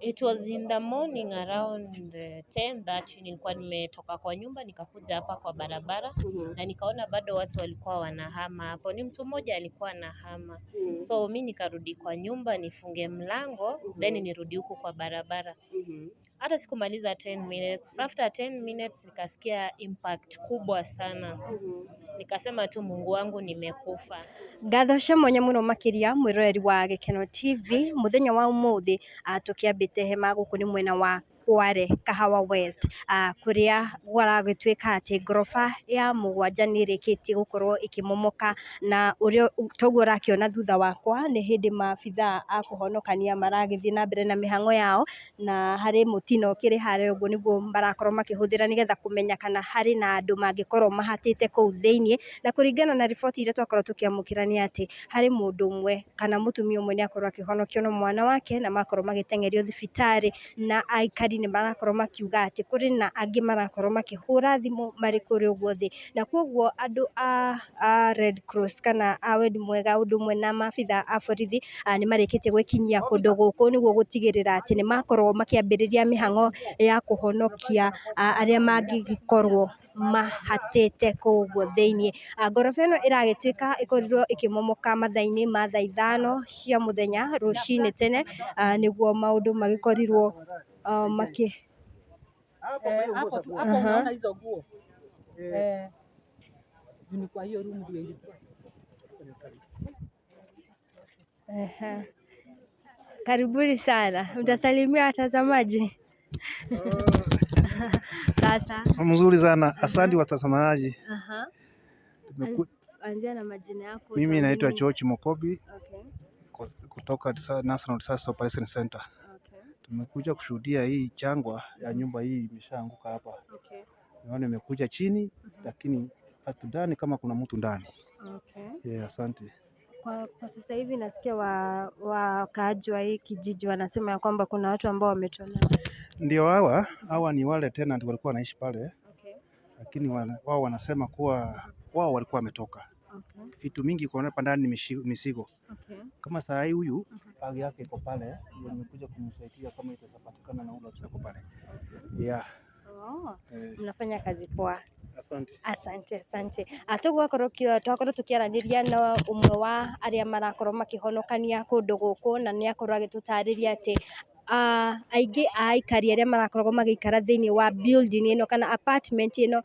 It was in the morning around 10:30 nilikuwa nimetoka kwa nyumba nikakuja hapa kwa barabara na nikaona bado watu walikuwa wanahama hapo. Ni mtu mmoja alikuwa anahama. So mi nikarudi kwa nyumba nifunge mlango then nirudi huku kwa barabara. Hata sikumaliza 10 minutes. After 10 minutes nikasikia impact kubwa sana. Nikasema tu Mungu wangu nimekufa. Ngatho mwanya muno makiria mwiroreri wa Gikeno TV muthenya wa umuthi tukiambite hema guku ni mwena wa Kware Kahawa West kuria gwaragituika ati ngoroba ya mugwanja ni rikitie gukorwo ikimomoka na urio toguo rakiona thutha wakwa ni hindi maabitha a kuhonokania maragithie na mbere na mihango yao na hari mutino kiri hare uguo niguo barakorwo makihuthira nigetha kumenya kana hari na andu mangikorwo mahatite kuu thiini na kuringana na riboti iria twakorwo tukiamukirania ati hari mundu umwe kana mutumia umwe ni akorwo akihonokio na mwana wake na makorwo magitengerio thibitari na aikari ni marakorwo makiuga ati kuri na angi marakorwo makihura thimu mari kuri uguo thi na koguo andu a Red Cross kana a Wendi Mwega undu umwe na maabitha a borithi ni marikitie gwikinyia kundu guku niguo gutigirira ati ni makorwo makiambiriria mihango ya kuhonokia aria mangikorwo mahatite kuguo thiini. Ngoroba ino iragituika ikorirwo ikimomoka mathaini ma thaa 5 cia muthenya rucini tene niguo maundu magikorirwo maki hapo unaona hizo nguo ni kwa hiyo room ndio ilikuwa. Karibuni sana, mtasalimia watazamaji. Sasa mzuri sana, asante watazamaji. Anzia na majina yako. Mimi naitwa George Mokobi. Okay. Kutoka National Disaster Operation Center. Okay. Tumekuja kushuhudia hii changwa ya nyumba hii imeshaanguka hapa. Okay. Naona imekuja chini lakini hatudhani kama kuna mtu ndani. Okay. Yeah, asante. Kwa sasa hivi nasikia wakaaji wa hii kijiji wanasema ya kwamba kuna watu ambao wametolewa. Ndio hawa ni wale tena ndio walikuwa wanaishi pale. Okay. Lakini wao wanasema kuwa wao walikuwa wametoka. Okay. Vitu mingi kwa hapa ndani ni misigo. Okay. Kama saa hii huyu bagi yake iko pale, nimekuja kumsaidia kama itapatikana na ule uko pale. Yeah. Oh. Mnafanya kazi poa. Asante. Twakorwo tukiaraniria na umwe wa aria marakorwo makihonokania kundu guku na ni akorwo agitutariria ati aingi aikari aria marakorwo magiikara thiini wa building ino kana apartment ino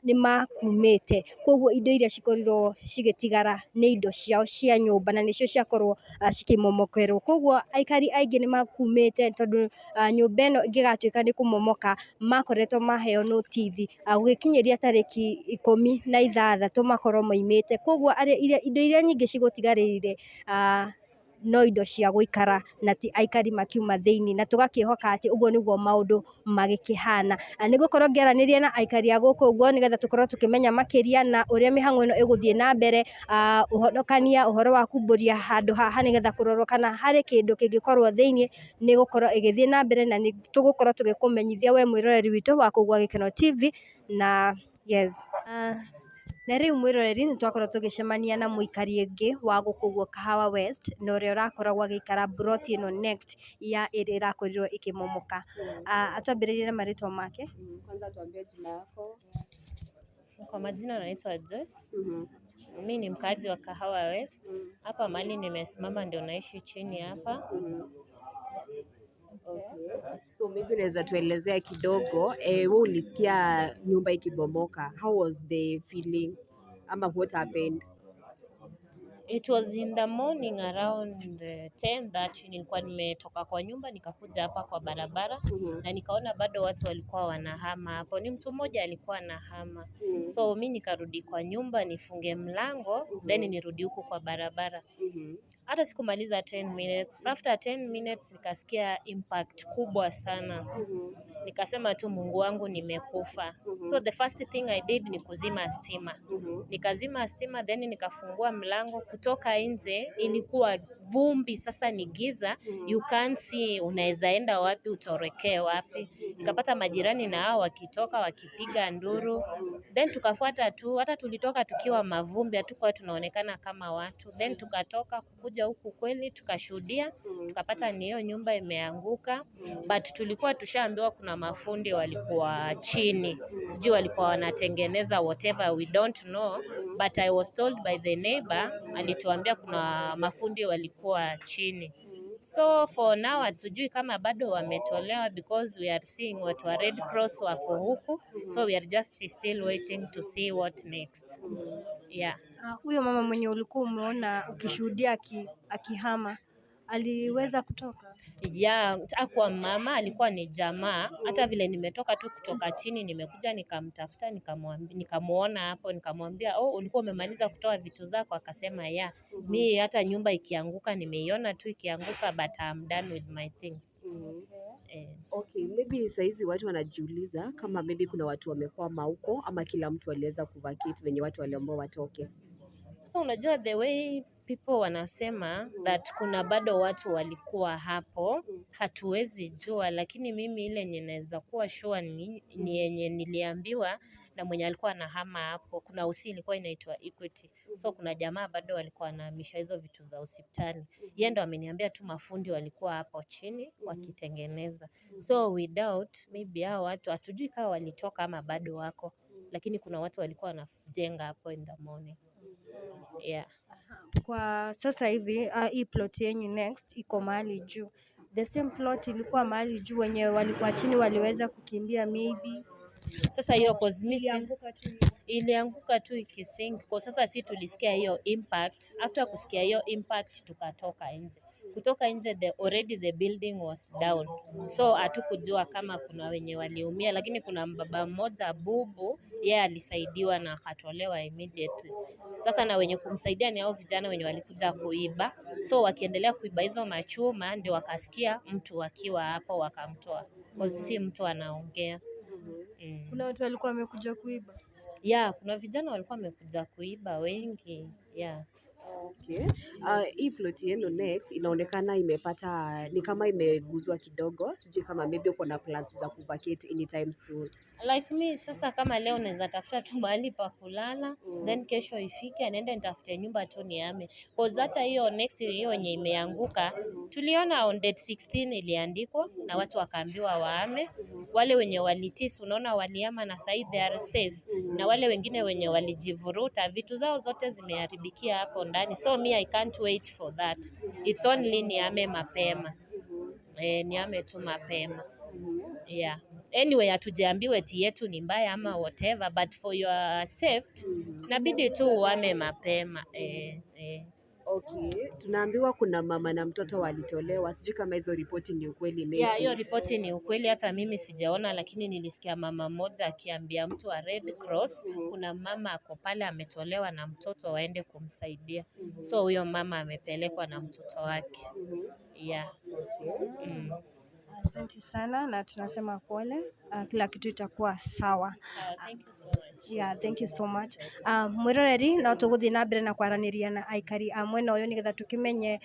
ni makumite koguo indo iria cikorirwo cigitigara ni indo ciao cia nyumba na nicio ciakorwo cikimomokerwo koguo aikari aingi ni makumite tondu nyumba ino ingigatuika ni kumomoka makoretwo maheo notithi gugikinyeria tariki 16 makorwo moimite koguo indo iria nyingi cigutigarire no indo cia guikara na ti aikari makiuma thiini na tugakihoka ati uguo niguo maundu magikihana nigukorwo ngiaraniria na aikari a guku uguo nigetha tukorwo tukimenya makiria na uria mihango ino iguthie na mbere uhonokania uhoro wa kumburia handu haha nigetha kurorwo kana hari kindu kingikorwo thiini ni gukorwo igithie na mbere na ni tugukorwo tugikumenyithia we mwiroreri witu wa kugwa Gikeno TV na yes na riu mwiroreri ni twakorwo tugicemania na muikari ingi wa guku Kahawa West na uria urakoragwo agikara broti ino next ya iri irakorirwo ikimomoka. Atwambiririe na maritwa make. Kwanza tuambie jina yako. Kwa majina naitwa Joyce. Mimi ni mkazi wa Kahawa West. Hapa mahali nimesimama ndio naishi chini hapa. Okay. So maybe unaweza tuelezea kidogo wewe ulisikia nyumba ikibomoka, how was the feeling ama what happened? It was in the morning around 10:30 nilikuwa nimetoka kwa nyumba nikakuja hapa kwa barabara na nikaona bado watu walikuwa wanahama hapo. Ni mtu mmoja alikuwa anahama. So mimi nikarudi kwa nyumba nifunge mlango then nirudi huku kwa barabara. Hata sikumaliza 10 minutes. After 10 minutes nikasikia impact kubwa sana. Nikasema tu Mungu wangu nimekufa. So the first thing I did ni kuzima stima. Nikazima stima then nikafungua mlango kutoka nje ilikuwa vumbi, sasa ni giza, you can't see unaweza enda wapi, utorekee wapi. Nikapata majirani na hao wakitoka wakipiga nduru, then tukafuata tu, hata tulitoka tukiwa mavumbi, hatukuwa tunaonekana kama watu, then tukatoka kukuja huku kweli tukashuhudia, tukapata ni hiyo nyumba imeanguka, but tulikuwa tushaambiwa kuna mafundi walikuwa chini, sijui walikuwa wanatengeneza whatever, we don't know, but I was told by the neighbor, alituambia kuna mafundi walikuwa chini. So for now hatujui kama bado wametolewa, because we are seeing watu wa Red Cross wako huku, so we are just still waiting to see what next. Yeah. Huyo mama mwenye ulikuwa umeona ukishuhudia akihama aliweza kutoka? Yeah, hakuwa mama, alikuwa ni jamaa. Hata vile nimetoka tu kutoka chini, nimekuja nikamtafuta, nikamuona hapo, nikamwambia, oh, ulikuwa umemaliza kutoa vitu zako? Akasema yeah, mi hata nyumba ikianguka nimeiona tu ikianguka, but I'm done with my things. Okay, maybe saizi watu wanajiuliza kama maybe kuna watu wamekwama huko ama kila mtu aliweza kuvacate venye watu waliambiwa watoke. Sasa unajua the way people wanasema that kuna bado watu walikuwa hapo, hatuwezi jua, lakini mimi ile yenye naweza kuwa sure ni yenye niliambiwa na mwenye alikuwa anahama hapo. Kuna usi ilikuwa inaitwa Equity, so kuna jamaa bado walikuwa wanahamisha hizo vitu za hospitali. Yeye ndo ameniambia tu mafundi walikuwa hapo chini wakitengeneza, so we doubt maybe hao watu, hatujui kama walitoka ama bado wako, lakini kuna watu walikuwa wanajenga hapo in the morning. Yeah. Kwa sasa hivi hii plot yenyu next iko mahali juu, the same plot ilikuwa mahali juu, wenye walikuwa chini waliweza kukimbia maybe? Sasa hiyo cause ilianguka tu ikisink. Kwa sasa si tulisikia hiyo impact, after kusikia hiyo impact tukatoka nje. Kutoka nje already the building was down, so hatukujua kama kuna wenye waliumia, lakini kuna baba mmoja bubu, yeye alisaidiwa na akatolewa immediately. Sasa na wenye kumsaidia ni hao vijana wenye walikuja kuiba, so wakiendelea kuiba hizo machuma ndio wakasikia mtu akiwa hapo wakamtoa, kwa si mtu anaongea. Kuna watu walikuwa wamekuja kuiba? Yeah, kuna vijana walikuwa wamekuja kuiba wengi. Yeah. Okay. Hii plot yenu next inaonekana imepata ni kama imeguzwa kidogo, sijui kama maybe uko na plans za kuvacate anytime soon. Like me sasa, kama leo naweza tafuta tu mahali pa kulala, then kesho ifike anaenda nitafute nyumba tu niame, cause hata hiyo next hiyo yenye imeanguka tuliona on date 16 iliandikwa na watu wakaambiwa waame. Wale wenye walitis unaona waliama na sasa they are safe, na wale wengine wenye walijivuruta vitu zao zote zimeharibikia hapo ndani, so me I can't wait for that, it's only niame mapema. Niame tu mapema. Yeah. Anyway, hatujaambiwa eti yetu ni mbaya ama whatever, but for your safety inabidi tu uame mapema. Okay. Tunaambiwa kuna mama na mtoto walitolewa, sijui kama hizo ripoti ni ukweli maybe. Yeah, hiyo ripoti ni ukweli, hata mimi sijaona, lakini nilisikia mama mmoja akiambia mtu wa Red Cross kuna mama ako pale ametolewa na mtoto waende kumsaidia. So huyo mama amepelekwa na mtoto wake. Yeah. Asante sana na tunasema pole, kila kitu itakuwa sawa. Thank you so much. Yeah, thank you so much. Mwiroreri no tuguthie na mbere na kwaraniria na aikari a mwena uyu nigetha tukimenye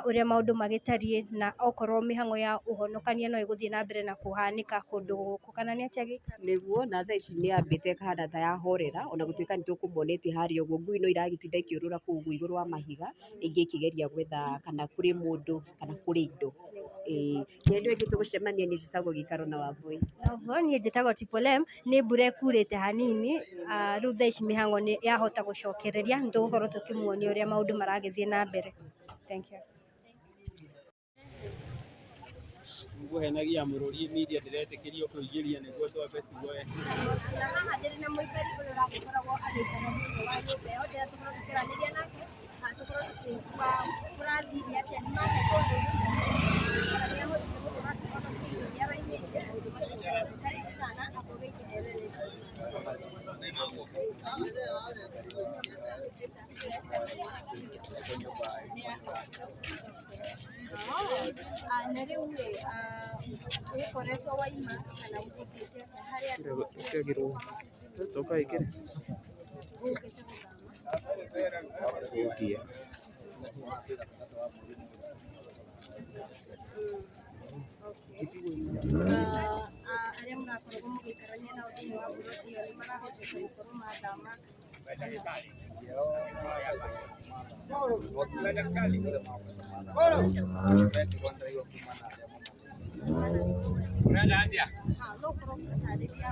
uria maundu magitarie na okorwo mihango ya uhonokania no iguthie na mbere na kuhanika kundu guku, kana ni atia gikara niguo na thaa ici ni ambite kahana ta yahorera, ona gutuika ni tukumuonete haria uguo ngui no iragitinda ikiurura kuu iguru wa mahiga ingi ikigeria gwetha kana kuri mundu kana kuri indo. Ndio tugucemania ni njitagwo Gikaro na Wambui. Oho, niĩ njĩtagwo Tipolem, nĩ mbura ĩkurĩte hanini, rĩu thaa ici mĩhang'o nĩ yahota gũcokereria, nĩ tũgũkorwo tũkĩmuonia ũrĩa maũndũ maragĩthiĩ na mbere. Thank you. Nguhenagia mũrũri media ndiretĩkĩrio kũingĩria nĩguo twambe tuoe. Na haha ndĩrĩ na mũikari ũrĩa ũragĩkoragwo agĩikara thĩinĩ wa nyũmba ĩyo, ndĩrĩa tũkorwo tũkĩaranĩria nake, na tũkorwo tũkĩigua mũrathiria atĩa nĩ mate kũndũ kana nĩ ahotire gũtũma tũkorwo tũkĩigua raini. Karibu sana hapo gĩkĩ nderere. Na rĩu ũkoretwo waima kana ũthikĩte harĩa Ukagirwo. Toka ikere. ũgũkĩte gũthama? Okay. arĩa mũrakorwo mũgĩikarania nao thĩinĩ wa mburoti ĩyo nĩ marahoteka gũkorwo mathama no ũkorwo ũgĩtarĩria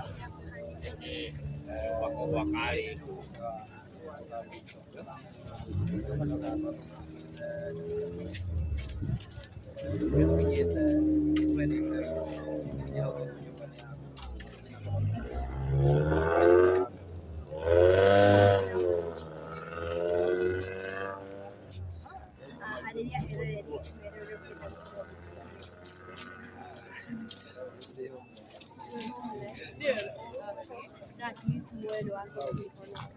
at least mwendo wake ukikonoka.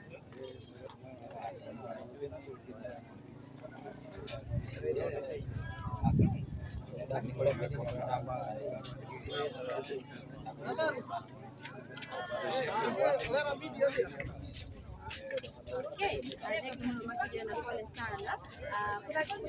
Okay, thank you makijana na pole sana. Kuna tuka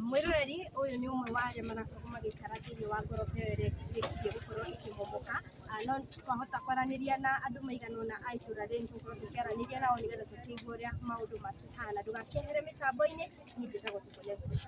mwiroreri uyu ni umwe wa aria marakorwo magikara thiini wa ngorofa iyo iria irikirie gukorwo ikimumoka no twahota kwaraniria na andu maigana ona a itura riri tukorwo tukiaraniria nao nigetha tukiigua uria maundu makihana ndugakehere mitambo-ini ni njitagwo Tuko Nyambura.